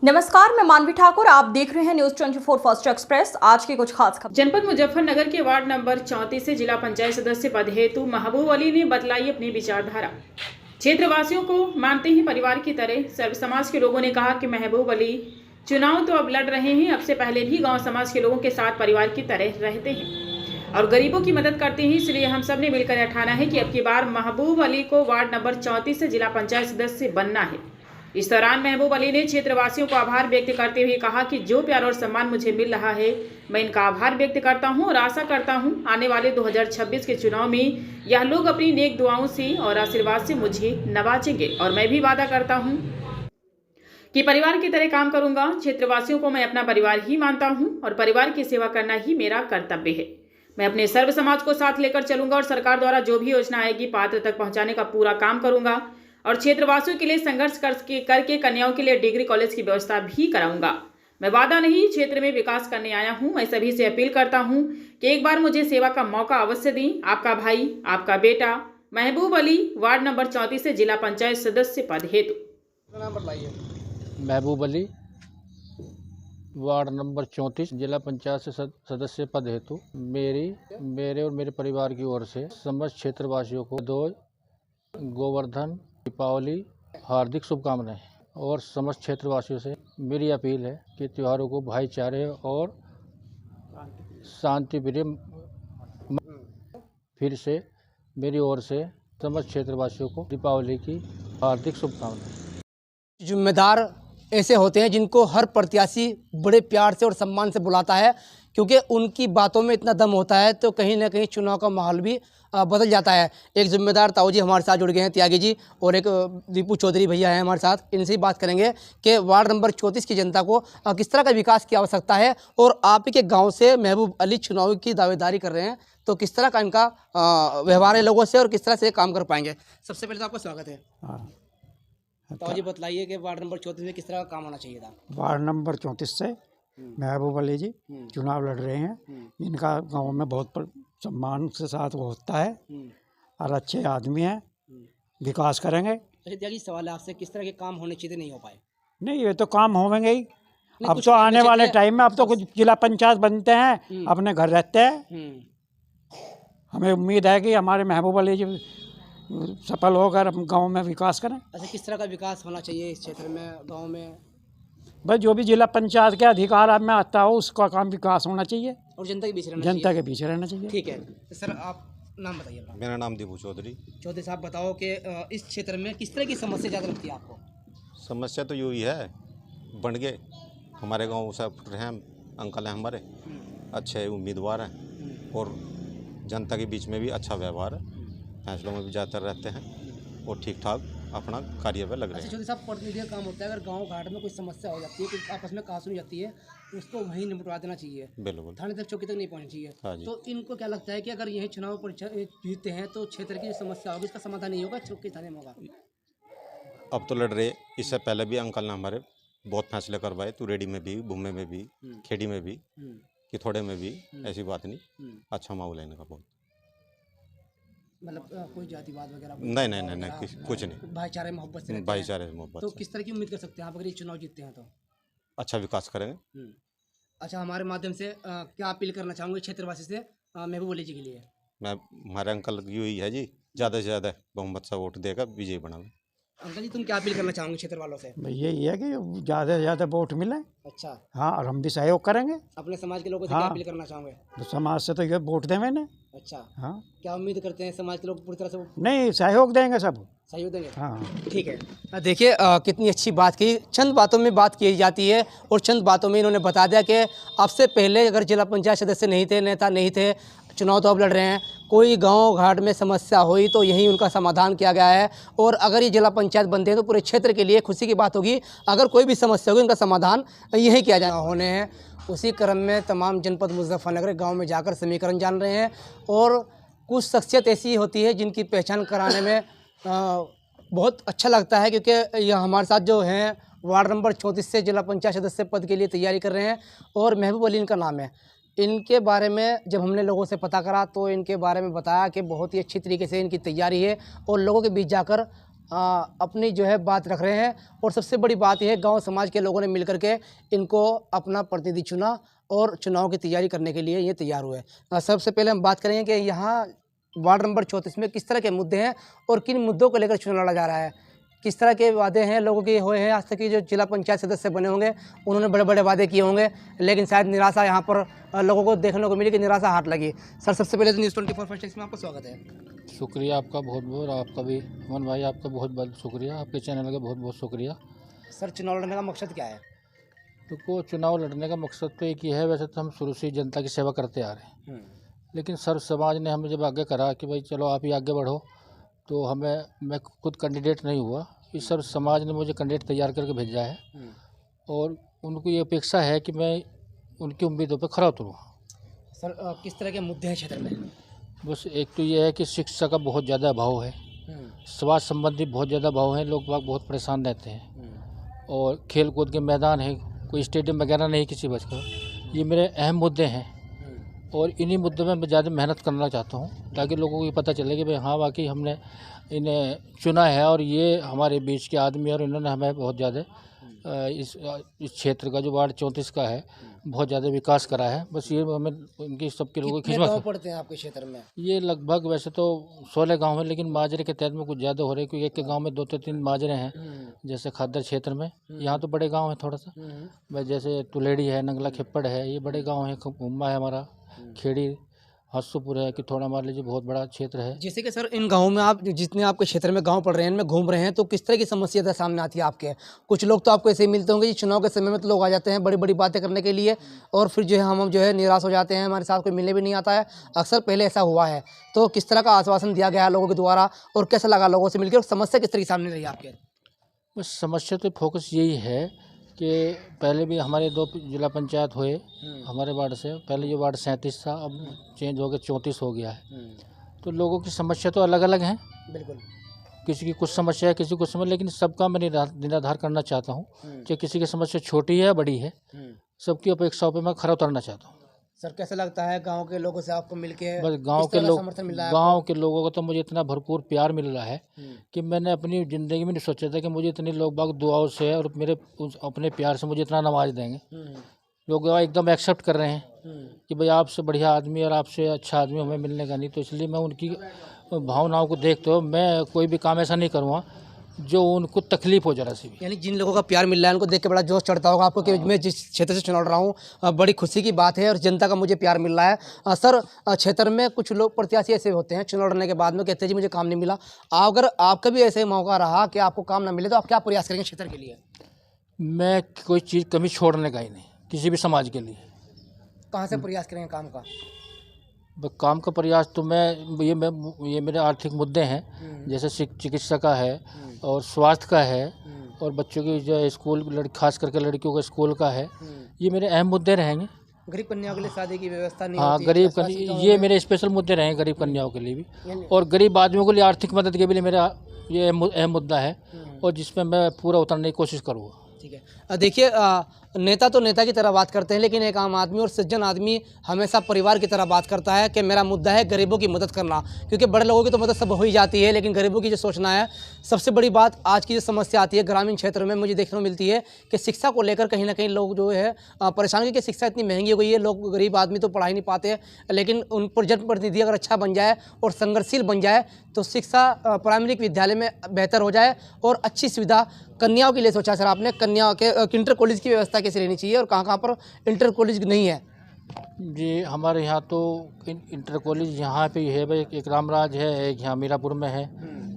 नमस्कार, मैं मानवी ठाकुर। आप देख रहे हैं न्यूज 24 फर्स्ट एक्सप्रेस। आज की कुछ खास खबर। जनपद मुजफ्फरनगर के वार्ड नंबर 34 से जिला पंचायत सदस्य पद हेतु महबूब अली ने बतलाई अपनी विचारधारा। क्षेत्रवासियों को मानते हैं परिवार की तरह। सर्व समाज के लोगों ने कहा कि महबूब अली चुनाव तो अब लड़ रहे हैं, अब से पहले भी गांव समाज के लोगों के साथ परिवार की तरह रहते हैं और गरीबों की मदद करते हैं। इसलिए हम सब ने मिलकर ठाना है कि अब की बार महबूब अली को वार्ड नंबर 34 से जिला पंचायत सदस्य बनना है। इस दौरान महबूब अली ने क्षेत्रवासियों को आभार व्यक्त करते हुए कहा कि जो प्यार और सम्मान मुझे मिल रहा है, मैं इनका आभार व्यक्त करता हूं और आशा करता हूं आने वाले 2026 के चुनाव में यह लोग अपनी नेक दुआओं से और आशीर्वाद से मुझे नवाजेंगे और मैं भी वादा करता हूं कि परिवार की तरह काम करूंगा। क्षेत्रवासियों को मैं अपना परिवार ही मानता हूं और परिवार की सेवा करना ही मेरा कर्तव्य है। मैं अपने सर्व समाज को साथ लेकर चलूंगा और सरकार द्वारा जो भी योजना आएगी पात्र तक पहुंचाने का पूरा काम करूंगा और क्षेत्रवासियों के लिए संघर्ष करके कन्याओं के लिए डिग्री कॉलेज की व्यवस्था भी कराऊंगा। मैं वादा नहीं, क्षेत्र में विकास करने आया हूं। मैं सभी से अपील करता हूं कि एक बार मुझे सेवा का मौका अवश्य दें। आपका भाई, आपका बेटा महबूब अली, वार्ड नंबर 34 से जिला पंचायत सदस्य पद हेतु। नाम बताइए। महबूब अली, वार्ड नंबर 34 जिला पंचायत से सदस्य पद हेतु मेरे और मेरे परिवार की ओर से समस्त क्षेत्रवासियों को गोवर्धन दीपावली हार्दिक शुभकामनाएं और समस्त क्षेत्रवासियों से मेरी अपील है कि त्योहारों को भाईचारे और शांति प्रिय फिर से मेरी ओर से समस्त क्षेत्रवासियों को दीपावली की हार्दिक शुभकामनाएं। जिम्मेदार ऐसे होते हैं जिनको हर प्रत्याशी बड़े प्यार से और सम्मान से बुलाता है, क्योंकि उनकी बातों में इतना दम होता है तो कहीं ना कहीं चुनाव का माहौल भी बदल जाता है। एक जिम्मेदार ताऊ जी हमारे साथ जुड़ गए हैं, त्यागी जी, और एक दीपू चौधरी भैया हैं हमारे साथ। इनसे ही बात करेंगे कि वार्ड नंबर 34 की जनता को किस तरह का विकास की आवश्यकता है और आप ही के गांव से महबूब अली चुनाव की दावेदारी कर रहे हैं, तो किस तरह का इनका व्यवहार है लोगों से और किस तरह से काम कर पाएंगे। सबसे पहले तो आपका स्वागत है। ताऊ जी बताइए कि वार्ड नंबर 34 में किस तरह का काम होना चाहिए था। वार्ड नंबर 34 से महबूब अली जी चुनाव लड़ रहे हैं। इनका गांव में बहुत सम्मान के साथ वो होता है और अच्छे आदमी हैं, विकास करेंगे। अच्छा त्यागी, सवाल है आपसे, किस तरह के काम होने चाहिए नहीं हो पाए। नहीं, ये तो काम होंगे ही। अब तो आने वाले टाइम में अब तो कुछ जिला पंचायत बनते हैं, अपने घर रहते हैं। हमें उम्मीद है कि हमारे महबूब अली जी सफल होकर हम गांव में विकास करें। अच्छा, किस तरह का विकास होना चाहिए इस क्षेत्र में, गांव में। बस जो भी जिला पंचायत के अधिकार में आता हो उसका काम विकास होना चाहिए और जनता के बीच रहना जनता के बीच रहना चाहिए। ठीक है। तो सर आप नाम बताइए अपना। मेरा नाम दीपू चौधरी। चौधरी साहब बताओ कि इस क्षेत्र में किस तरह की समस्या ज़्यादा लगती है आपको। समस्या तो यही है, बन गए हमारे गांव सब हैं, अंकल हैं हमारे, अच्छे उम्मीदवार हैं और जनता के बीच में भी अच्छा व्यवहार है, फैसलों में भी ज़्यादातर रहते हैं और ठीक ठाक अपना कार्य में लग रहे हैं। चौधरी साहब, प्रतिनिधि का काम होता है अगर गांव घाट में कोई समस्या हो जाती है, कुछ आपस में कहा सुनी जाती है, तो उसको वहीं निपटवा देना चाहिए, बिल्कुल थाने तक चौकी तक नहीं पहुंचनी चाहिए। हाँ जी। तो इनको क्या लगता है कि अगर यही चुनाव पर जीतते हैं तो क्षेत्र की जो समस्या होगी उसका समाधान नहीं होगा, चौकी थाने में होगा। अब तो लड़ रहे, इससे पहले भी अंकल ने हमारे बहुत फैसले करवाए, तुरेडी में भी, भूमे में भी, खेड़ी में भी, कि थोड़े में भी, ऐसी बात नहीं, अच्छा माहौल है इनका बहुत। मतलब कोई जातिवाद वगैरह नहीं, कुछ नहीं, भाईचारे मोहब्बत से रहते हैं। भाईचारे मोहब्बत तो से किस तरह की उम्मीद कर सकते हैं आप अगर ये चुनाव जीतते हैं तो। अच्छा विकास करेंगे। अच्छा, हमारे माध्यम से क्या अपील करना चाहूँगे क्षेत्रवासी से महबूब अली जी के लिए। मैं हमारे अंकल की हुई है जी, ज़्यादा से ज़्यादा बहुमत से वोट देकर विजयी बनावे। अंकल जी, तुम क्या अपील करना चाहोगे क्षेत्र वालों से। भाई यही है कि ज़्यादा से ज़्यादा वोट मिले। अच्छा, हाँ, और हम भी सहयोग करेंगे। अपने समाज के लोगों से हाँ। क्या अपील करना चाहोगे। तो समाज से तो ये वोट देंगे ना। अच्छा, हाँ, क्या उम्मीद करते हैं समाज के लोग पूरी तरह से नहीं, सहयोग देंगे सब। सहयोग देंगे। हाँ, ठीक है। देखिए कितनी अच्छी बात की, चंद बातों में बात की जाती है और चंद बातों में इन्होंने बता दिया कि अब से पहले अगर जिला पंचायत सदस्य नहीं थे, नेता नहीं थे, चुनाव तो अब लड़ रहे हैं, कोई गांव घाट में समस्या हुई तो यही उनका समाधान किया गया है और अगर ये जिला पंचायत बनते हैं तो पूरे क्षेत्र के लिए खुशी की बात होगी। अगर कोई भी समस्या होगी उनका समाधान यही किया जाना होने हैं। उसी क्रम में तमाम जनपद मुजफ्फरनगर गाँव में जाकर समीकरण जान रहे हैं और कुछ शख्सियत ऐसी होती है जिनकी पहचान कराने में बहुत अच्छा लगता है, क्योंकि यह हमारे साथ जो हैं वार्ड नंबर 34 से जिला पंचायत सदस्य पद के लिए तैयारी कर रहे हैं और महबूब अली इनका नाम है। इनके बारे में जब हमने लोगों से पता करा तो इनके बारे में बताया कि बहुत ही अच्छी तरीके से इनकी तैयारी है और लोगों के बीच जाकर अपनी जो है बात रख रहे हैं। और सबसे बड़ी बात यह है, गांव समाज के लोगों ने मिलकर के इनको अपना प्रतिनिधि चुना और चुनाव की तैयारी करने के लिए ये तैयार हुए। सबसे पहले हम बात करेंगे कि यहाँ वार्ड नंबर 34 में किस तरह के मुद्दे हैं और किन मुद्दों को लेकर चुनाव लड़ा जा रहा है, किस तरह के वादे हैं लोगों के हुए हैं। आज तक की जो जिला पंचायत सदस्य बने होंगे उन्होंने बड़े बड़े वादे किए होंगे, लेकिन शायद निराशा यहाँ पर लोगों को देखने को मिली कि निराशा हाथ लगी। सर, सबसे पहले तो न्यूज़ 24 फर्स्ट टेक्स में आपका स्वागत है। शुक्रिया आपका बहुत बहुत, आपका भी अमन भाई आपका बहुत बहुत शुक्रिया, आपके चैनल का बहुत बहुत शुक्रिया। सर, चुनाव लड़ने का मकसद क्या है? तो चुनाव लड़ने का मकसद तो एक ही है। वैसे तो हम शुरू से ही जनता की सेवा करते आ रहे हैं, लेकिन सर्व समाज ने हमें जब आगे करा कि भाई चलो आप ही आगे बढ़ो, तो मैं खुद कैंडिडेट नहीं हुआ, इस सर्व समाज ने मुझे कैंडिडेट तैयार करके भेजा है और उनको ये अपेक्षा है कि मैं उनकी उम्मीदों पर खरा उतरूँ। सर, किस तरह के मुद्दे हैं क्षेत्र में? बस एक तो ये है कि शिक्षा का बहुत ज़्यादा अभाव है, स्वास्थ्य संबंधी बहुत ज़्यादा अभाव है, लोग बाग बहुत परेशान रहते हैं, और खेल कूद के मैदान है, कोई स्टेडियम वगैरह नहीं किसी बच का। ये मेरे अहम मुद्दे हैं और इन्हीं मुद्दों में मैं ज़्यादा मेहनत करना चाहता हूँ, ताकि लोगों को ये पता चले कि भाई हाँ वाकई हमने इन्हें चुना है और ये हमारे बीच के आदमी, और इन्होंने हमें बहुत ज़्यादा इस क्षेत्र का जो वार्ड 34 का है बहुत ज़्यादा विकास करा है। बस ये हमें उनकी सबके लोगों की कितने गाँव पड़ते हैं आपके क्षेत्र में? ये लगभग वैसे तो 16 गांव हैं, लेकिन माजरे के तहत में कुछ ज़्यादा हो रहे हैं, क्योंकि एक के गांव में 2-3 माजरे हैं, जैसे खादर क्षेत्र में। यहाँ तो बड़े गांव हैं थोड़ा सा, बस जैसे तुलेड़ी है, नंगला खेप्पड़ है, ये बड़े गांव हैं। उम्मा है हमारा, खेड़ी, हस्सूपुर है, कि थोड़ा मान लीजिए बहुत बड़ा क्षेत्र है। जैसे कि सर, इन गाँव में आप जितने आपके क्षेत्र में गांव पड़ रहे हैं, इनमें घूम रहे हैं, तो किस तरह की समस्या सामने आती है आपके? कुछ लोग तो आपको ऐसे ही मिलते होंगे, चुनाव के समय में तो लोग आ जाते हैं बड़ी बड़ी बातें करने के लिए, और फिर जो है हम जो है निराश हो जाते हैं, हमारे साथ कोई मिलने भी नहीं आता है। अक्सर पहले ऐसा हुआ है, तो किस तरह का आश्वासन दिया गया है लोगों के द्वारा और कैसा लगा लोगों से मिलकर, और समस्या किस तरह की सामने रही आपके? बस समस्या तो फोकस यही है कि पहले भी हमारे 2 जिला पंचायत हुए हमारे वार्ड से। पहले ये वार्ड 37 था, अब चेंज हो गया 34 हो गया है। तो लोगों की समस्या तो अलग अलग हैं, बिल्कुल। किसी की कुछ समस्या है, किसी को कुछ समस्या, लेकिन सबका मैं निराधार करना चाहता हूँ कि किसी की समस्या छोटी है या बड़ी है, सबकी अपेक्षाओं पे मैं खरा उतरना चाहता हूँ। सर, कैसा लगता है गांव के लोगों से आपको मिलके? बस गांव के लोगों को तो मुझे इतना भरपूर प्यार मिल रहा है कि मैंने अपनी ज़िंदगी में नहीं सोचा था कि मुझे इतने लोग बाग दुआओं से और मेरे अपने प्यार से मुझे इतना नवाज देंगे। लोग एकदम एक्सेप्ट कर रहे हैं कि भाई आपसे बढ़िया आदमी और आपसे अच्छा आदमी हमें मिलने का नहीं। तो इसलिए मैं उनकी भावनाओं को देखते हुए मैं कोई भी काम ऐसा नहीं करूँगा जो उनको तकलीफ हो जरा सी भी। यानी जिन लोगों का प्यार मिल रहा है उनको देख के बड़ा जोश चढ़ता होगा आपको कि मैं जिस क्षेत्र से चुनाव लड़ रहा हूँ, बड़ी खुशी की बात है और जनता का मुझे प्यार मिल रहा है। सर, क्षेत्र में कुछ लोग प्रत्याशी ऐसे होते हैं चुनाव लड़ने के बाद में कहते हैं जी मुझे काम नहीं मिला। अगर आपका भी ऐसे मौका रहा कि आपको काम ना मिले तो आप क्या प्रयास करेंगे क्षेत्र के लिए? मैं कोई चीज़ कमी छोड़ने का ही नहीं, किसी भी समाज के लिए। कहाँ से प्रयास करेंगे काम का? काम का प्रयास तो ये मेरे आर्थिक मुद्दे हैं, जैसे चिकित्सा का है और स्वास्थ्य का है और बच्चों की जो स्कूल, खास करके लड़कियों का स्कूल का है, ये मेरे अहम मुद्दे रहेंगे। गरीब कन्याओं के लिए शादी की व्यवस्था नहीं हाँ, होती, गरीब कन्या, ये मेरे स्पेशल मुद्दे रहेंगे गरीब कन्याओं के लिए भी, और गरीब आदमियों के लिए आर्थिक मदद के लिए मेरा ये अहम मुद्दा है, और जिसमें मैं पूरा उतरने की कोशिश करूँगा। ठीक है। देखिए, नेता तो नेता की तरह बात करते हैं, लेकिन एक आम आदमी और सज्जन आदमी हमेशा परिवार की तरह बात करता है कि मेरा मुद्दा है गरीबों की मदद करना, क्योंकि बड़े लोगों की तो मदद सब हो ही जाती है, लेकिन गरीबों की जो सोचना है। सबसे बड़ी बात आज की जो समस्या आती है ग्रामीण क्षेत्र में मुझे देखने को मिलती है कि शिक्षा को लेकर कहीं ना कहीं लोग जो है परेशान, क्योंकि शिक्षा इतनी महंगी हो गई है, लोग गरीब आदमी तो पढ़ा ही नहीं पाते, लेकिन उन पर जनप्रतिनिधि अगर अच्छा बन जाए और संघर्षशील बन जाए तो शिक्षा प्राइमरी विद्यालय में बेहतर हो जाए और अच्छी सुविधा कन्याओं के लिए सोचा। सर, आपने कन्याओं के इंटर कॉलेज की व्यवस्था कैसे रहनी चाहिए और कहाँ पर इंटर कॉलेज नहीं है? जी, हमारे यहाँ तो इंटर कॉलेज यहाँ पे है भाई, एक रामराज है, एक यहाँ मीरापुर में है,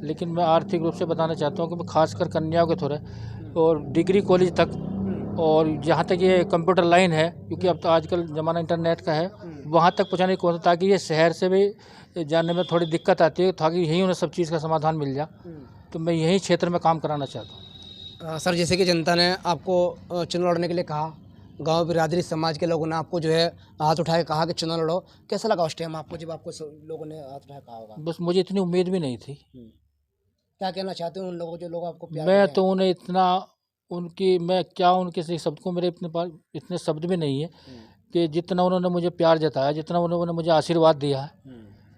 लेकिन मैं आर्थिक रूप से बताना चाहता हूँ कि मैं खासकर कन्याओं के थोड़े और डिग्री कॉलेज तक, और जहाँ तक ये कंप्यूटर लाइन है, क्योंकि अब तो आजकल ज़माना इंटरनेट का है, वहाँ तक पहुँचाने की कोशिश, ताकि ये शहर से भी जाने में थोड़ी दिक्कत आती है, ताकि यहीं उन्हें सब चीज़ का समाधान मिल जाए। तो मैं यही क्षेत्र में काम कराना चाहता हूँ। सर, जैसे कि जनता ने आपको चुनाव लड़ने के लिए कहा, गांव बिरादरी समाज के लोगों ने आपको जो है हाथ उठा के कहा कि चुनाव लड़ो, कैसा लगा उस टाइम आपको जब आपको लोगों ने हाथ उठा कहा होगा? बस मुझे इतनी उम्मीद भी नहीं थी। क्या कहना चाहते हैं उन लोगों जो लोग आपको प्यार मैं करते तो उन्हें इतना मैं क्या उनके से शब्द को, मेरे इतने पास इतने शब्द भी नहीं है कि जितना उन्होंने मुझे प्यार जताया, जितना उन्होंने मुझे आशीर्वाद दिया है,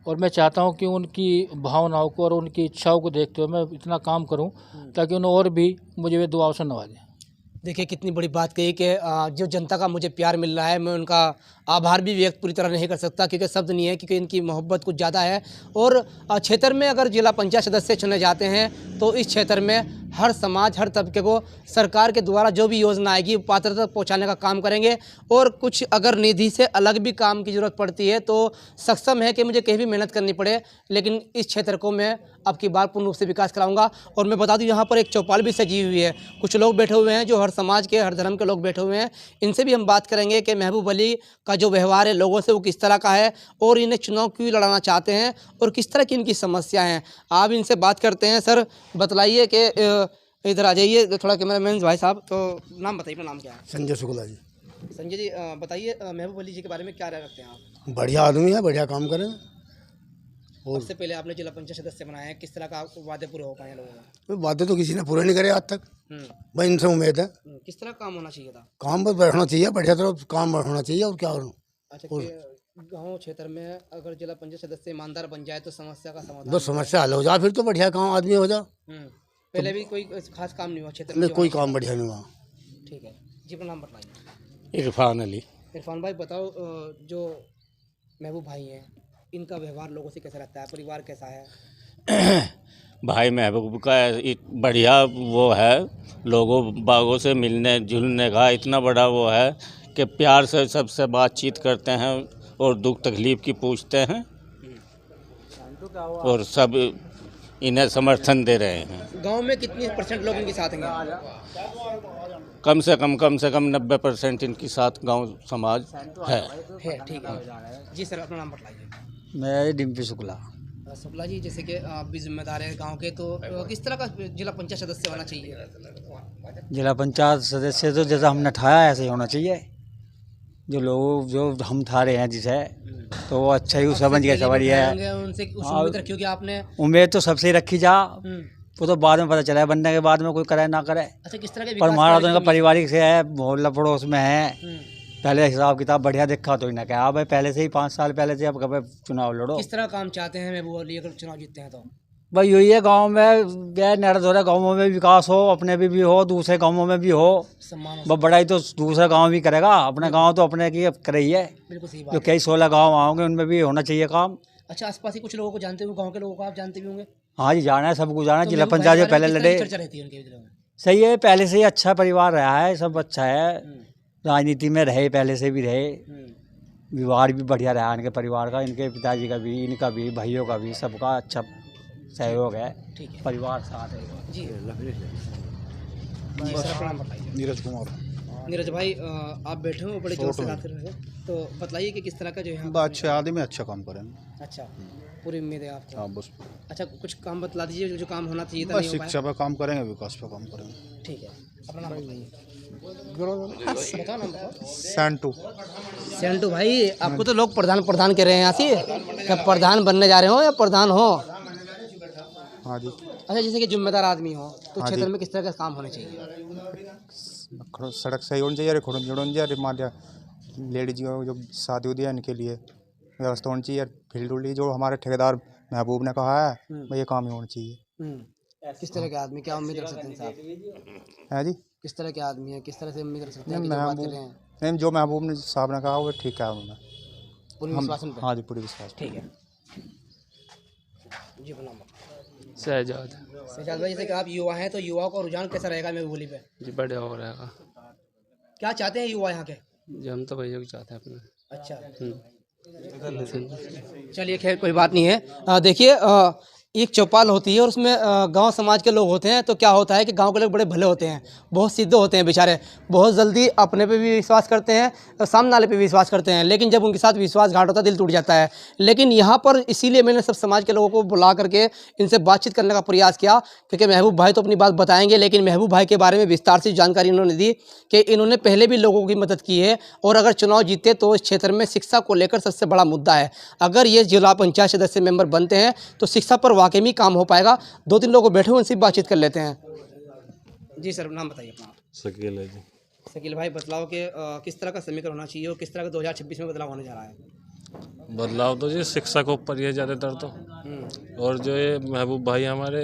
और मैं चाहता हूं कि उनकी भावनाओं को और उनकी इच्छाओं को देखते हुए मैं इतना काम करूं ताकि उन्हें और भी मुझे वे दुआओं से नवाजें। देखिए कितनी बड़ी बात कही कि जो जनता का मुझे प्यार मिल रहा है, मैं उनका आभार भी व्यक्त पूरी तरह नहीं कर सकता क्योंकि शब्द नहीं है, क्योंकि इनकी मोहब्बत कुछ ज़्यादा है। और क्षेत्र में अगर जिला पंचायत सदस्य चुने जाते हैं तो इस क्षेत्र में हर समाज, हर तबके को सरकार के द्वारा जो भी योजना आएगी पात्रता तक पहुँचाने का काम करेंगे। और कुछ अगर निधि से अलग भी काम की ज़रूरत पड़ती है तो सक्षम है कि मुझे कहीं भी मेहनत करनी पड़े, लेकिन इस क्षेत्र को मैं अब की बार पूर्ण रूप से विकास कराऊंगा। और मैं बता दूं यहाँ पर एक चौपाल भी सजी हुई है, कुछ लोग बैठे हुए हैं जो हर समाज के, हर धर्म के लोग बैठे हुए हैं। इनसे भी हम बात करेंगे कि महबूब अली का जो व्यवहार है लोगों से वो किस तरह का है और इन्हें चुनाव क्यों लड़ाना चाहते हैं और किस तरह की इनकी समस्या हैं। आप इनसे बात करते हैं। सर बताइए कि इधर आ जाइए थोड़ा, कैमरामैन भाई साहब। तो नाम बताइए, अपना नाम क्या है? संजय शुक्ला जी। संजय जी बताइए महबूब अली जी के बारे में क्या राय रखते हैं आप? बढ़िया आदमी है, बढ़िया काम करें। और सबसे पहले आपने जिला पंचायत सदस्य बनाया है, किस तरह का वादे पूरे हो पाए लोगों का? बातें तो किसी ने पूरे नहीं करे आज तक, भाई इनसे उम्मीद है। किस तरह काम होना चाहिए था? काम बस बढ़ना चाहिए, बढ़िया तरह काम बढ़ना चाहिए और क्या और अच्छा, गाँव क्षेत्र में अगर जिला पंचायत सदस्य ईमानदार बन जाए तो समस्या का समाधान बस समस्या हल हो जाए, फिर तो बढ़िया काम आदमी हो जाए। पहले भी कोई खास काम नहीं हुआ क्षेत्र में? नहीं, कोई काम बढ़िया नहीं हुआ। ठीक है जी, अपना नाम बताइए। इरफान अली। इरफान भाई बताओ, जो महबूब भाई हैं इनका व्यवहार लोगों से कैसा रहता है, परिवार कैसा है? भाई महबूब का एक बढ़िया वो है, लोगों बागों से मिलने जुलने का इतना बड़ा वो है कि प्यार से सबसे बातचीत करते हैं और दुख तकलीफ़ की पूछते हैं और सब इन्हें समर्थन दे रहे हैं। गांव में कितनी % लोग इनके साथ हैं? कम से कम 90% इनके साथ गांव समाज है। ठीक है जी। सर अपना नाम बताइए। मैं डिम्पी शुक्ला। शुक्ला जी, जैसे कि आप भी जिम्मेदार हैं गांव के, तो किस तरह का जिला पंचायत सदस्य होना चाहिए? जिला पंचायत सदस्य तो जैसा हमने ठाया ऐसे ही होना चाहिए। जो लोग जो हम ठा रहे हैं जिसे, तो वो अच्छा ही समझ गए सवारी है। उनसे उम्मीद रखी होगी आपने? उम्मीद तो सबसे ही रखी जा, वो तो बाद में पता चला है, बनने के बाद में कोई करे ना करे। अच्छा, किस तरह के पर हमारा तो इनका पारिवारिक से है, मोहल्ला पड़ोस में है। पहले हिसाब किताब बढ़िया देखा तो इन्हें क्या भाई पहले से ही 5 साल पहले से अब कभी चुनाव लड़ो। किस तरह काम चाहते हैं महबूब अली अगर चुनाव जीतते हैं तो? भाई यही है, गांव में गैर नर्द हो रहा है, गाँवों में विकास हो, अपने भी हो, दूसरे गाँवों में भी हो। सम्मान बड़ाई तो दूसरा गांव भी करेगा, अपने गांव तो अपने की कर रही है। बिल्कुल सही जो बात। कई 16 गांव आओगे उनमें भी होना चाहिए काम। अच्छा, आसपास ही कुछ लोगों को जानते हो, गांव के लोगों को आप जानते भी होंगे? हाँ जी, जाना है, सबको जाना है। तो जिला महबूब भाई पंचायत के जो बारे में पहले किस तरह की लड़े, चर्चा रहती है उनके दिलों में? सही है, पहले से ही अच्छा परिवार रहा है, सब अच्छा है, राजनीति में रहे, पहले से भी रहे, व्यवहार भी बढ़िया रहा इनके परिवार का, इनके पिताजी का भी, इनका भी, भाइयों का भी, सबका अच्छा सहयोग है। ठीक है, परिवार साथ है जी। सर अपना नाम बताइए। नीरज कुमार। नीरज भाई आप बैठे हो, बड़े जोर से बात कर रहे हैं, तो बताइए कि किस तरह का जो यहाँ अच्छे आदमी अच्छा काम करेंगे। अच्छा, पूरी उम्मीद है आपको? हाँ बस अच्छा, कुछ काम बतला दीजिए जो काम होना चाहिए था, बस नहीं हो शिक्षा पे काम करेंगे, विकास पे काम करेंगे। पाया। ठीक है, अपना नाम बताइए। बताओ नाम बताओ। सेंटू भाई, आपको तो लोग प्रधान कह रहे हैं यहाँ से, क्या प्रधान बनने जा रहे हो या प्रधान हो? हाँ जी। अच्छा, जैसे कि जिम्मेदार आदमी हो तो क्षेत्र में किस तरह का काम होने चाहिए? सड़क सही होनी चाहिए, खोड़न जोड़नी चाहिए, मान लिया लेडीज जो शादी उदी है इनके लिए व्यवस्था होनी चाहिए, फील्ड उल्ड जो हमारे ठेकेदार महबूब ने कहा है भाई ये काम ही होना चाहिए। किस तरह के आदमी, क्या उम्मीद रख सकते हैं साहब? है जी, किस तरह के आदमी है, किस तरह से उम्मीद रख सकते हैं कि जो बात कर रहे हैं? नहीं जो महबूब ने साहब ने कहा वो ठीक है उन्होंने। पूरी विश्वास पे? हाँ जी, पूरी विश्वास। ठीक है जी। अपना नाम शहजाद। शहजाद भाई, जैसे कि आप युवा हैं तो युवाओं का रुझान कैसा रहेगा महबूब अली पे? जी बढ़िया हो रहेगा। क्या चाहते हैं युवा यहाँ के? जी हम तो भैया को चाहते हैं अपने। अच्छा, चलिए खैर कोई बात नहीं है। देखिए एक चौपाल होती है और उसमें गांव समाज के लोग होते हैं, तो क्या होता है कि गांव के लोग बड़े भले होते हैं, बहुत सीधे होते हैं बेचारे, बहुत जल्दी अपने पे भी विश्वास करते हैं और सामने वाले पे भी विश्वास करते हैं, लेकिन जब उनके साथ विश्वासघात होता है दिल टूट जाता है। लेकिन यहाँ पर इसीलिए मैंने सब समाज के लोगों को बुला करके इनसे बातचीत करने का प्रयास किया, क्योंकि महबूब भाई तो अपनी बात बताएंगे, लेकिन महबूब भाई के बारे में विस्तार से जानकारी इन्होंने दी कि इन्होंने पहले भी लोगों की मदद की है और अगर चुनाव जीते तो इस क्षेत्र में शिक्षा को लेकर सबसे बड़ा मुद्दा है। अगर ये जिला पंचायत सदस्य मेंबर बनते हैं तो शिक्षा पर वाकई में काम हो पाएगा। 2-3 लोग बैठे हुए उनसे बातचीत कर लेते हैं। जी सर, नाम बताइए अपना। शकील है जी। शकील भाई, बतलाओ कि किस तरह का समीकरण होना चाहिए और किस तरह का 2026 में बदलाव होने जा रहा है? बदलाव तो जी शिक्षा के ऊपर ही है ज़्यादातर तो। और जो ये महबूब भाई हमारे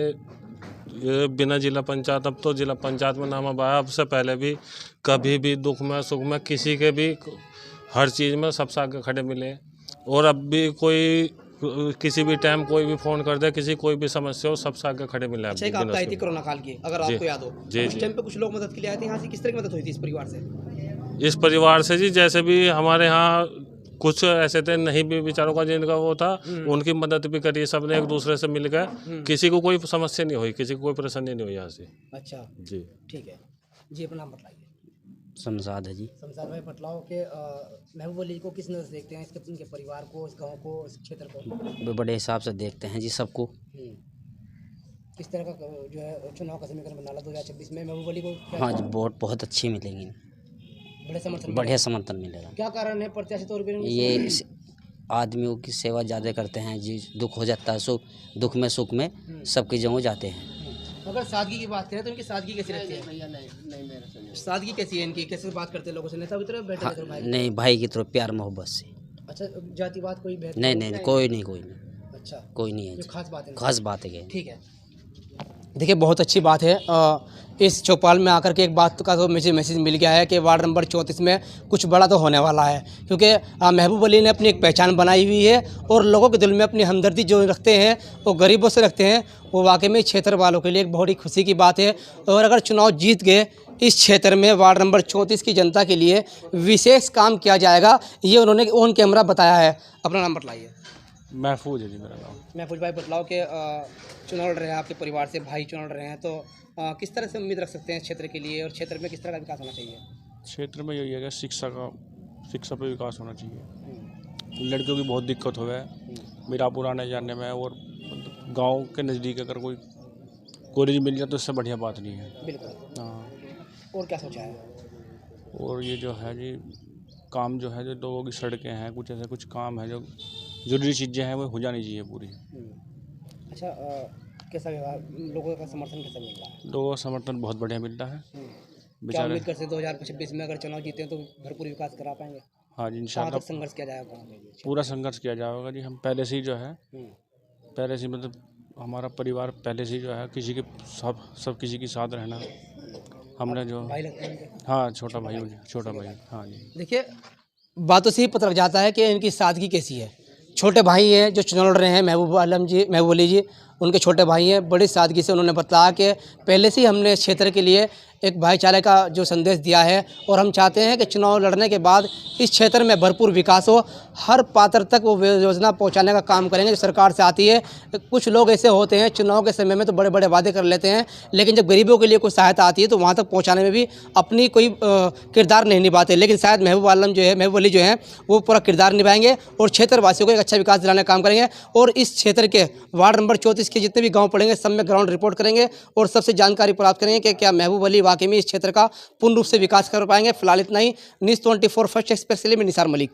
ये बिना जिला पंचायत, अब तो जिला पंचायत में नाम आया, अब से पहले भी कभी भी दुख में सुख में किसी के भी हर चीज़ में सबसे आगे खड़े मिले। और अब भी कोई किसी भी टाइम कोई भी फ़ोन कर दे, किसी कोई भी समस्या हो, सबसे आगे खड़े मिले। अच्छा, एक आपका आई थी कोरोना काल की, अगर आपको याद हो, जी उस टाइम पे कुछ लोग मदद के लिए आए थे यहाँ से, किस तरह की मदद हुई थी इस परिवार से? इस परिवार से जी जैसे भी हमारे यहाँ कुछ ऐसे थे नहीं भी बेचारों का जिनका वो था, उनकी मदद भी करी, सबने एक दूसरे से मिल गए, किसी को कोई समस्या नहीं हुई, किसी को कोई परेशानी नहीं हुई यहाँ से। अच्छा जी ठीक है जी, अपना नाम बताइए। शमशाद है जी। शमशाद भाई, बतलाओ कि महबूब अली को किस नज़र से देखते हैं, इनके परिवार को, इस गांव को, इस क्षेत्र को? बड़े हिसाब से देखते हैं जी सबको। किस तरह का जो है चुनाव का समीकरण बना 2026 में महबूब अली को? हाँ जी, वोट बहुत अच्छी मिलेंगी, बढ़िया समर्थन मिलेगा। क्या कारण है प्रत्याशी तौर पर? ये आदमियों की सेवा ज़्यादा करते हैं जी, दुख हो जाता है दुख में सुख में सबकी जगह जाते हैं। अगर सादगी की बात करें तो इनकी सादगी कैसी रहती है? सादगी कैसी है इनकी, कैसे बात करते हैं लोगों से? नेता की तरह बैठे हैं भाई? नहीं, भाई की तरफ प्यार मोहब्बत से। अच्छा, जातिवाद कोई भेद? नहीं, कोई नहीं। अच्छा, कोई नहीं है, खास बात है। खास बात है। ठीक है, देखिए बहुत अच्छी बात है। इस चौपाल में आकर के एक बात का तो मुझे मैसेज मिल गया है कि वार्ड नंबर 34 में कुछ बड़ा तो होने वाला है, क्योंकि महबूब अली ने अपनी एक पहचान बनाई हुई है और लोगों के दिल में अपनी हमदर्दी जो रखते हैं, वो गरीबों से रखते हैं, वो वाकई में क्षेत्र वालों के लिए एक बहुत ही खुशी की बात है। और अगर चुनाव जीत गए इस क्षेत्र में वार्ड नंबर 34 की जनता के लिए विशेष काम किया जाएगा, ये उन्होंने ऑन कैमरा बताया है। अपना नाम बताइए। महफूज है जी मेरा नाम। महफूज भाई, बतलाओ कि चुनाव लड़ रहे हैं आपके परिवार से, भाई चुनाव लड़ रहे हैं, तो किस तरह से उम्मीद रख सकते हैं क्षेत्र के लिए, और क्षेत्र में किस तरह का विकास होना चाहिए? क्षेत्र में यही है कि शिक्षा पे विकास होना चाहिए। लड़कियों की बहुत दिक्कत हो है मीरापुर आने जाने में, और गांव के नज़दीक अगर कोई कॉलेज मिल जाए तो इससे बढ़िया बात नहीं है। बिल्कुल। हाँ, और क्या सोचा है? और ये जो है जी काम जो है, जो लोगों की सड़कें हैं, कुछ ऐसे कुछ काम है जो जरूरी चीज़ें हैं, वो हो जानी चाहिए पूरी। अच्छा, कैसा व्यवहार, लोगों का समर्थन कैसा मिल रहा है? लोगों का समर्थन बहुत बढ़िया मिलता है। क्या उम्मीद करते हैं 2026 में अगर चुनाव जीते हैं तो भरपूर विकास करा पाएंगे? हाँ जी, इंशाल्लाह संघर्ष किया जाएगा, पूरा संघर्ष किया जाएगा जी। हम पहले से ही जो है, पहले से मतलब हमारा परिवार पहले से ही जो है किसी के सब किसी के साथ रहना, हमने जो भाई लगते हैं। हाँ, छोटा भाई। हाँ जी। देखिए बातों से ही पता लग जाता है कि इनकी सादगी कैसी है। छोटे भाई हैं जो चुनाव लड़ रहे हैं, महबूब अली जी, उनके छोटे भाई हैं। बड़ी सादगी से उन्होंने बताया कि पहले से ही हमने इस क्षेत्र के लिए एक भाईचारे का जो संदेश दिया है, और हम चाहते हैं कि चुनाव लड़ने के बाद इस क्षेत्र में भरपूर विकास हो, हर पात्र तक वो योजना पहुंचाने का काम करेंगे जो सरकार से आती है। कुछ लोग ऐसे होते हैं चुनाव के समय में तो बड़े बड़े वादे कर लेते हैं, लेकिन जब गरीबों के लिए कोई सहायता आती है तो वहाँ तक पहुँचाने में भी अपनी कोई किरदार नहीं निभाते। लेकिन शायद महबूब अली जो है वो पूरा किरदार निभाएंगे और क्षेत्रवासियों को एक अच्छा विकास दिलाने का काम करेंगे। और इस क्षेत्र के वार्ड नंबर 34 के जितने भी गाँव पड़ेंगे सब में ग्राउंड रिपोर्ट करेंगे और सबसे जानकारी प्राप्त करेंगे कि क्या महबूब अली वाकई में इस क्षेत्र का पूर्ण रूप से विकास कर पाएंगे। फिलहाल इतना ही। न्यूज़ 24 फर्स्ट एक्सप्रेस के लिए मैं निसार मलिक।